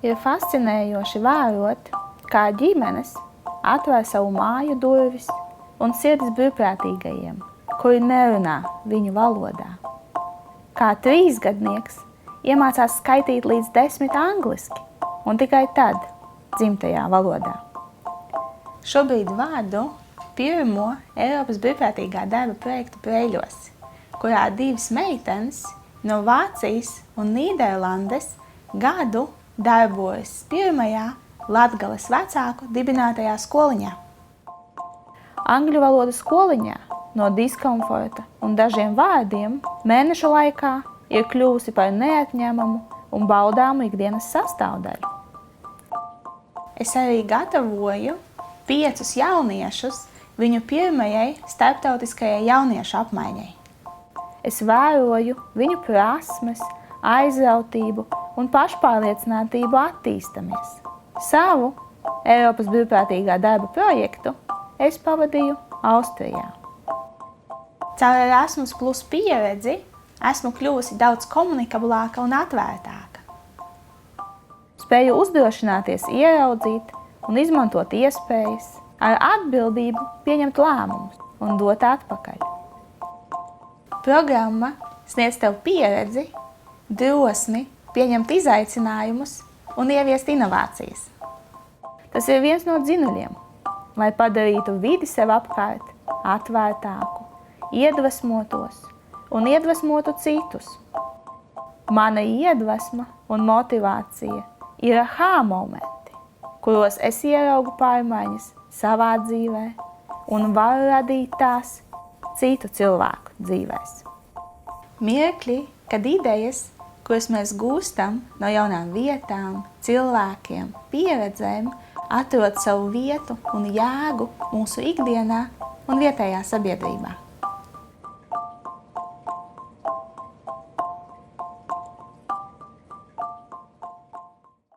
Ir fascinējoši vērot, kā ģimenes atver savu māju durvis un sirdis brīvprātīgajiem, kuri nerunā viņu valodā. Kā 3-gadnieks iemācās skaitīt līdz 10 angliski un tikai tad dzimtajā valodā. Šobrīd vādu pirmo Eiropas brīvprātīgā darba projektu Breiļos, kurā 2 meitenes no Vācijas un Nīderlandes gadu darbojas pirmajā Latgales vecāku dibinātajā skoliņā. Angļu valodas skoliņā no diskomforta un dažiem vārdiem mēnešu laikā ir kļuvusi par neatņemamu un baudāmu ikdienas sastāvdaļu. Es arī gatavoju 5 jauniešus viņu pirmajai starptautiskajai jauniešu apmaiņai. Es vēroju viņu prasmes, aizrautību un pašpārliecinātību attīstamies. Savu Eiropas brīvprātīgā darba projektu es pavadīju Austrijā. Caur Erasmus Plus pieredzi esmu kļuvusi daudz komunikablāka un atvērtāka. Spēju uzdrošināties ieraudzīt un izmantot iespējas, ar atbildību pieņemt lēmumus un dot atpakaļ. Programma sniedz tev pieredzi, drosmi pieņemt izaicinājumus un ieviest inovācijas. Tas ir viens no dzinuļiem, lai padarītu vidi sev apkārt atvērtāku, iedvesmotos un iedvesmotu citus. Mana iedvesma un motivācija ir aha momenti, kuros es ieraugu pārmaiņas savā dzīvē un varu radīt tās citu cilvēku dzīvēs. Mirkļi, kad idejas, kuras mēs gūstam no jaunām vietām, cilvēkiem, pieredzēm, atrod savu vietu un jēgu mūsu ikdienā un vietējā sabiedrībā.